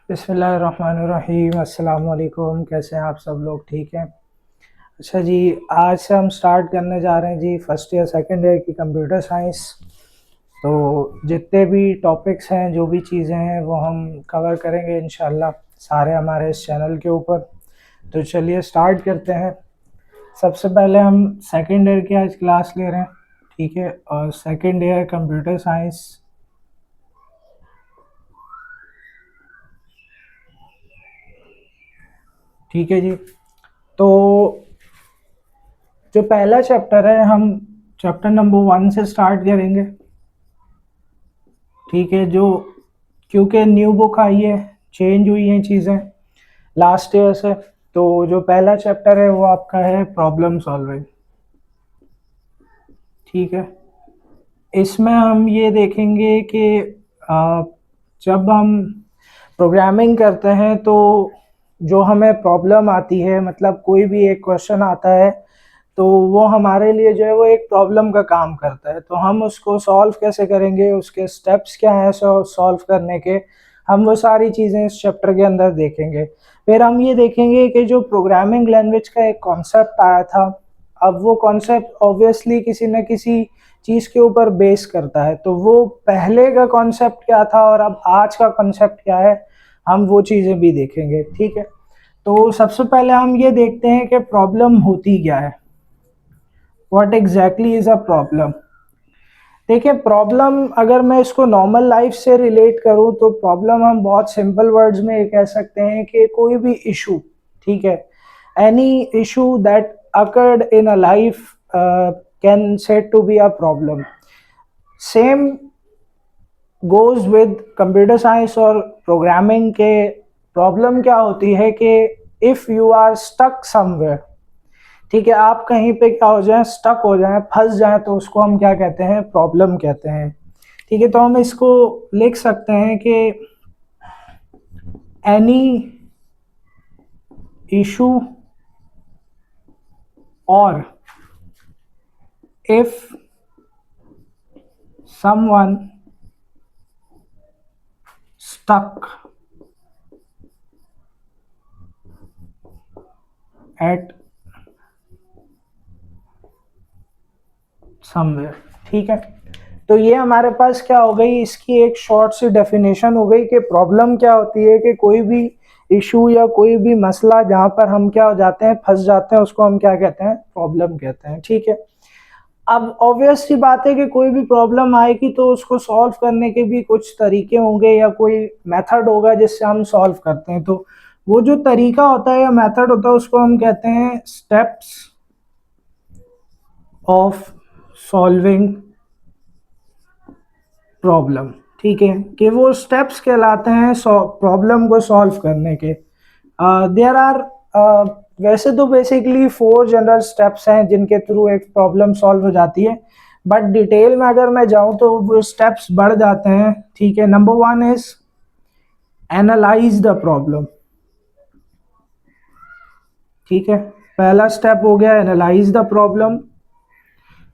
बिस्मिल्लाहिर्रहमानिर्रहीम। अस्सलाम वालेकुम। कैसे हैं आप सब लोग? ठीक हैं? अच्छा जी, आज से हम स्टार्ट करने जा रहे हैं जी फर्स्ट ईयर सेकंड ईयर की कंप्यूटर साइंस। तो जितने भी टॉपिक्स हैं, जो भी चीज़ें हैं, वो हम कवर करेंगे इंशाल्लाह, सारे हमारे इस चैनल के ऊपर। तो चलिए स्टार्ट करते हैं। सबसे पहले हम सेकंड ईयर की आज क्लास ले रहे हैं, ठीक है? और सेकंड ईयर कंप्यूटर साइंस, ठीक है जी। तो जो पहला चैप्टर है, हम चैप्टर नंबर 1 से स्टार्ट करेंगे, ठीक है? जो क्योंकि न्यू बुक आई है, चेंज हुई हैं चीज़ें लास्ट ईयर से। तो जो पहला चैप्टर है वो आपका है प्रॉब्लम सॉल्विंग, ठीक है? इसमें हम ये देखेंगे कि जब हम प्रोग्रामिंग करते हैं तो जो हमें प्रॉब्लम आती है, मतलब कोई भी एक क्वेश्चन आता है, तो वो हमारे लिए जो है वो एक प्रॉब्लम का काम करता है। तो हम उसको सॉल्व कैसे करेंगे, उसके स्टेप्स क्या हैं सॉल्व करने के, हम वो सारी चीज़ें इस चैप्टर के अंदर देखेंगे। फिर हम ये देखेंगे कि जो प्रोग्रामिंग लैंग्वेज का एक कॉन्सेप्ट आया था, अब वो कॉन्सेप्ट ऑब्वियसली किसी न किसी चीज़ के ऊपर बेस करता है। तो वो पहले का कॉन्सेप्ट क्या था और अब आज का कॉन्सेप्ट क्या है, हम वो चीज़ें भी देखेंगे, ठीक है? तो सबसे पहले हम ये देखते हैं कि प्रॉब्लम होती क्या है। What exactly is a problem? देखिए, प्रॉब्लम अगर मैं इसको नॉर्मल लाइफ से रिलेट करूं तो प्रॉब्लम हम बहुत सिंपल वर्ड्स में ये कह सकते हैं कि कोई भी इशू, ठीक है? Any issue that occurred in a life can said to be a problem. Same goes with computer science और प्रोग्रामिंग के। प्रॉब्लम क्या होती है कि if you are stuck somewhere, ठीक है, आप कहीं पे क्या हो जाए, स्टक हो जाए, फंस जाए, तो उसको हम क्या कहते हैं, प्रॉब्लम कहते हैं, ठीक है? तो हम इसको लिख सकते हैं कि एनी इशू और if someone stuck at somewhere, ठीक है? तो ये हमारे पास क्या हो गई, इसकी एक शॉर्ट सी डेफिनेशन हो गई कि प्रॉब्लम क्या होती है कि कोई भी इशू या कोई भी मसला जहाँ पर हम क्या हो जाते हैं, फंस जाते हैं, उसको हम क्या कहते हैं, प्रॉब्लम कहते हैं, ठीक है? अब ऑब्वियस सी बात है कि कोई भी प्रॉब्लम आएगी तो उसको सॉल्व करने के भी कुछ तरीके होंगे या कोई मेथड होगा जिससे हम सॉल्व करते हैं। तो वो जो तरीका होता है या मेथड होता है उसको हम कहते हैं स्टेप्स ऑफ सॉल्विंग प्रॉब्लम, ठीक है? कि वो स्टेप्स कहलाते हैं प्रॉब्लम को सॉल्व करने के। देयर आर वैसे तो बेसिकली 4 जनरल स्टेप्स हैं जिनके थ्रू एक प्रॉब्लम सॉल्व हो जाती है, बट डिटेल में अगर मैं जाऊं तो वो स्टेप्स बढ़ जाते हैं, ठीक है? Number 1 is analyse the problem, ठीक है? पहला स्टेप हो गया एनालाइज द प्रॉब्लम,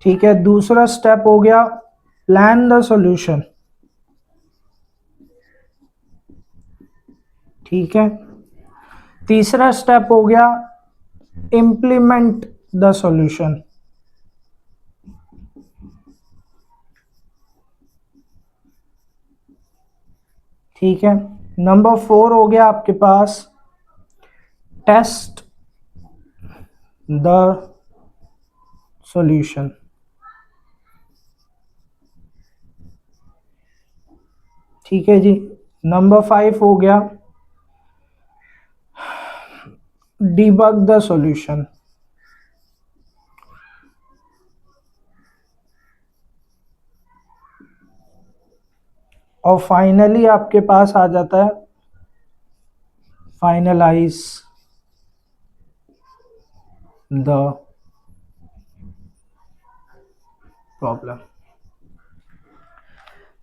ठीक है? दूसरा स्टेप हो गया प्लान द सॉल्यूशन, ठीक है? तीसरा स्टेप हो गया इम्प्लीमेंट द सॉल्यूशन, ठीक है? नंबर 4 हो गया आपके पास टेस्ट द सॉल्यूशन, ठीक है जी? नंबर 5 हो गया डिबग द सॉल्यूशन, और फाइनली आपके पास आ जाता है finalise the problem.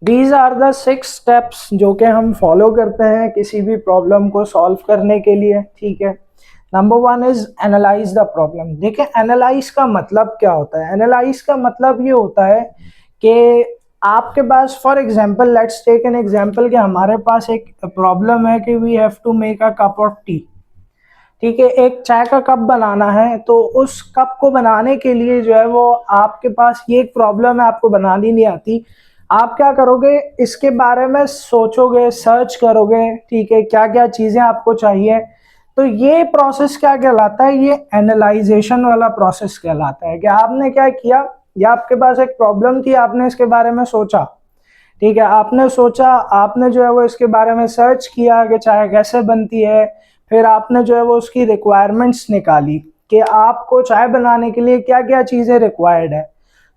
These are the 6 steps जो कि हम फॉलो करते हैं किसी भी प्रॉब्लम को सॉल्व करने के लिए, ठीक है? Number 1 is analyse the problem. देखिए, एनालाइज का मतलब क्या होता है? एनालाइज का मतलब ये होता है कि आपके पास for example, let's take an example कि हमारे पास एक प्रॉब्लम है कि we have to make a cup of tea. ठीक है, एक चाय का कप बनाना है, तो उस कप को बनाने के लिए जो है वो आपके पास ये एक प्रॉब्लम है, आपको बनानी नहीं आती। आप क्या करोगे, इसके बारे में सोचोगे, सर्च करोगे, ठीक है, क्या क्या चीज़ें आपको चाहिए। तो ये प्रोसेस क्या कहलाता है, ये एनालाइजेशन वाला प्रोसेस कहलाता है। कि आपने क्या किया, या आपके पास एक प्रॉब्लम थी, आपने इसके बारे में सोचा, ठीक है, आपने सोचा, आपने जो है वो इसके बारे में सर्च किया कि चाय कैसे बनती है, फिर आपने जो है वो उसकी रिक्वायरमेंट्स निकाली कि आपको चाय बनाने के लिए क्या क्या चीज़ें रिक्वायर्ड है।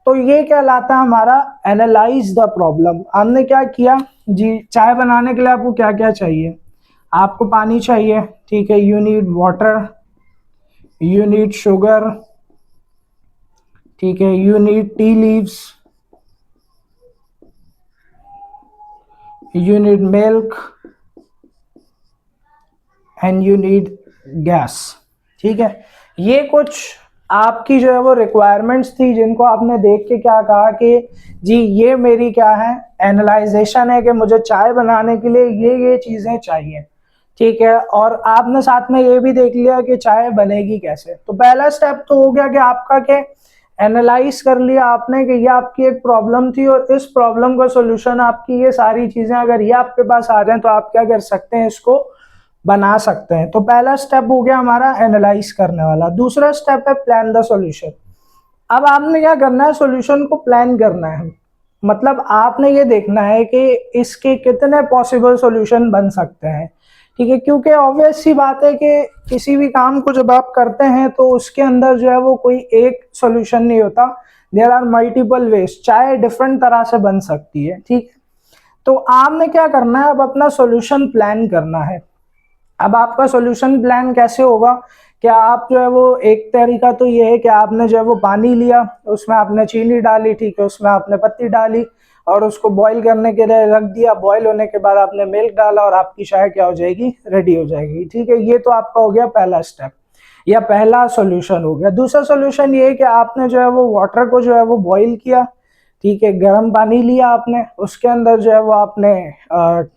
तो ये कहलाता है हमारा एनालाइज द प्रॉब्लम। हमने क्या किया जी, चाय बनाने के लिए आपको क्या क्या चाहिए, आपको पानी चाहिए, ठीक है, you need water, you need sugar, ठीक है, you need tea leaves, you need milk and you need gas. ठीक है, ये कुछ आपकी जो है वो रिक्वायरमेंट्स थी, जिनको आपने देख के क्या कहा कि जी ये मेरी क्या है, एनालाइजेशन है कि मुझे चाय बनाने के लिए ये चीज़ें चाहिए। ठीक है, और आपने साथ में ये भी देख लिया कि चाय बनेगी कैसे। तो पहला स्टेप तो हो गया कि आपका के एनालाइज कर लिया आपने कि ये आपकी एक प्रॉब्लम थी, और इस प्रॉब्लम का सॉल्यूशन आपकी ये सारी चीज़ें अगर ये आपके पास आ जाए तो आप क्या कर सकते हैं, इसको बना सकते हैं। तो पहला स्टेप हो गया हमारा एनालाइज करने वाला। दूसरा स्टेप है प्लान द सॉल्यूशन। अब आपने क्या करना है, सॉल्यूशन को प्लान करना है। मतलब आपने ये देखना है कि इसके कितने पॉसिबल सॉल्यूशन बन सकते हैं। ठीक है, क्योंकि ऑब्वियस सी बात है कि किसी भी काम को जब आप करते हैं तो उसके अंदर जो है वो कोई एक सॉल्यूशन नहीं होता, देयर आर मल्टीपल वेज, चाहे डिफरेंट तरह से बन सकती है। ठीक है, तो आपने क्या करना है, अब अपना सॉल्यूशन प्लान करना है। अब आपका सॉल्यूशन प्लान कैसे होगा, क्या आप जो है वो, एक तरीका तो ये है कि आपने जो है वो पानी लिया, उसमें आपने चीनी डाली, ठीक है, उसमें आपने पत्ती डाली और उसको बॉईल करने के लिए रख दिया। बॉईल होने के बाद आपने मिल्क डाला और आपकी चाय क्या हो जाएगी, रेडी हो जाएगी। ठीक है, ये तो आपका हो गया पहला स्टेप या पहला सॉल्यूशन हो गया। दूसरा सॉल्यूशन ये है कि आपने जो है वो वाटर को जो है वो बॉईल किया, ठीक है, गर्म पानी लिया आपने, उसके अंदर जो है वो आपने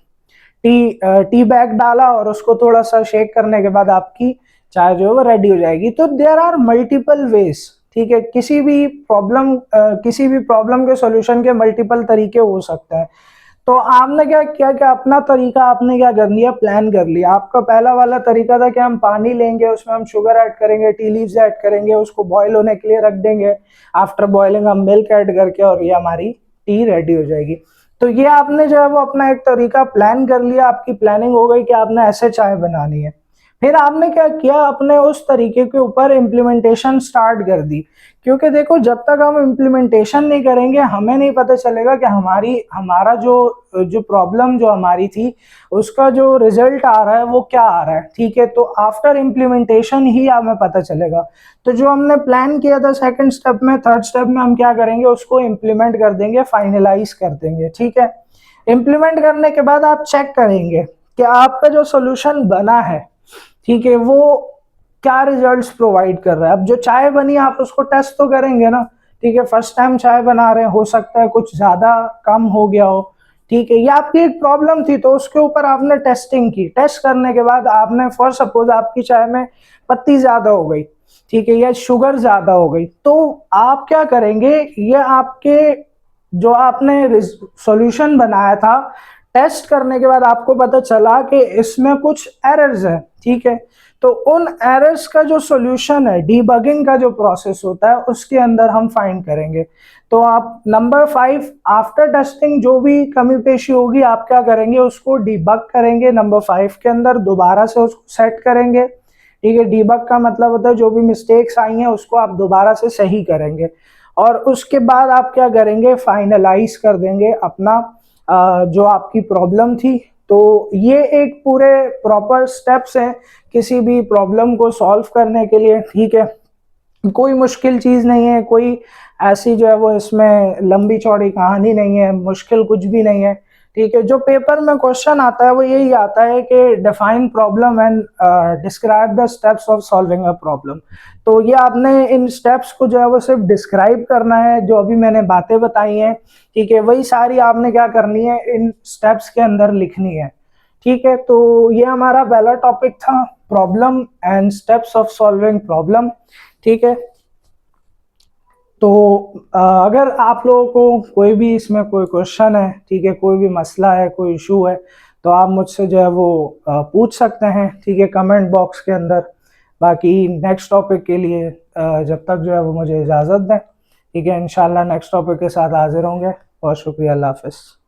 टी बैग डाला और उसको थोड़ा सा शेक करने के बाद आपकी चाय जो है वो रेडी हो जाएगी। तो देयर आर मल्टीपल वेज। ठीक है, किसी भी प्रॉब्लम के सॉल्यूशन के मल्टीपल तरीके हो सकते हैं। तो आपने क्या किया कि अपना तरीका आपने क्या कर लिया, प्लान कर लिया। आपका पहला वाला तरीका था कि हम पानी लेंगे, उसमें हम शुगर ऐड करेंगे, टी लीव्स ऐड करेंगे, उसको बॉईल होने के लिए रख देंगे, आफ्टर बॉइलिंग हम मिल्क ऐड करके और ये हमारी टी रेडी हो जाएगी। तो ये आपने जो है वो अपना एक तरीका प्लान कर लिया, आपकी प्लानिंग हो गई कि आपने ऐसे चाय बनानी है। फिर आपने क्या किया, अपने उस तरीके के ऊपर इम्प्लीमेंटेशन स्टार्ट कर दी। क्योंकि देखो, जब तक हम इम्प्लीमेंटेशन नहीं करेंगे हमें नहीं पता चलेगा कि हमारा जो जो प्रॉब्लम जो हमारी थी उसका जो रिजल्ट आ रहा है वो क्या आ रहा है। ठीक है, तो आफ्टर इम्प्लीमेंटेशन ही हमें पता चलेगा। तो जो हमने प्लान किया था सेकंड स्टेप में, थर्ड स्टेप में हम क्या करेंगे, उसको इम्प्लीमेंट कर देंगे, फाइनलाइज कर देंगे। ठीक है, इम्प्लीमेंट करने के बाद आप चेक करेंगे कि आपका जो सोल्यूशन बना है, ठीक है, वो क्या रिजल्ट्स प्रोवाइड कर रहा है। अब जो चाय बनी आप उसको टेस्ट तो करेंगे ना। ठीक है, फर्स्ट टाइम चाय बना रहे हैं, हो सकता है कुछ ज्यादा कम हो गया हो। ठीक है, या आपकी एक प्रॉब्लम थी तो उसके ऊपर आपने टेस्टिंग की, टेस्ट करने के बाद आपने फॉर सपोज आपकी चाय में पत्ती ज्यादा हो गई, ठीक है, या शुगर ज्यादा हो गई, तो आप क्या करेंगे, ये आपके जो आपने सॉल्यूशन बनाया था, टेस्ट करने के बाद आपको पता चला कि इसमें कुछ एरर्स है। ठीक है, तो उन एरर्स का जो सॉल्यूशन है, डीबगिंग का जो प्रोसेस होता है, उसके अंदर हम फाइंड करेंगे। तो आप नंबर 5, आफ्टर टेस्टिंग जो भी कमी पेशी होगी आप क्या करेंगे, उसको डीबग करेंगे। नंबर 5 के अंदर दोबारा से उसको सेट करेंगे। ठीक है, डीबग का मतलब होता है जो भी मिस्टेक्स आई हैं उसको आप दोबारा से सही करेंगे, और उसके बाद आप क्या करेंगे, फाइनलाइज कर देंगे अपना जो आपकी प्रॉब्लम थी। तो ये एक पूरे प्रॉपर स्टेप्स हैं किसी भी प्रॉब्लम को सॉल्व करने के लिए। ठीक है, कोई मुश्किल चीज़ नहीं है, कोई ऐसी जो है वो इसमें लंबी चौड़ी कहानी नहीं है, मुश्किल कुछ भी नहीं है। ठीक है। जो पेपर में क्वेश्चन आता है वो यही आता है कि define problem and describe the steps of solving a problem. तो ये आपने इन स्टेप्स को जो है वो सिर्फ डिस्क्राइब करना है, जो अभी मैंने बातें बताई हैं, ठीक है, वही सारी आपने क्या करनी है, इन स्टेप्स के अंदर लिखनी है। ठीक है, तो ये हमारा पहला टॉपिक था, problem and steps of solving problem. ठीक है, तो अगर आप लोगों को कोई भी इसमें कोई क्वेश्चन है, ठीक है, कोई भी मसला है, कोई इशू है, तो आप मुझसे जो है वो पूछ सकते हैं, ठीक है, कमेंट बॉक्स के अंदर। बाकी नेक्स्ट टॉपिक के लिए जब तक जो है वो मुझे इजाज़त दें, ठीक है, इंशाल्लाह नेक्स्ट टॉपिक के साथ हाजिर होंगे। बहुत शुक्रिया, अल्लाह हाफ़िज़।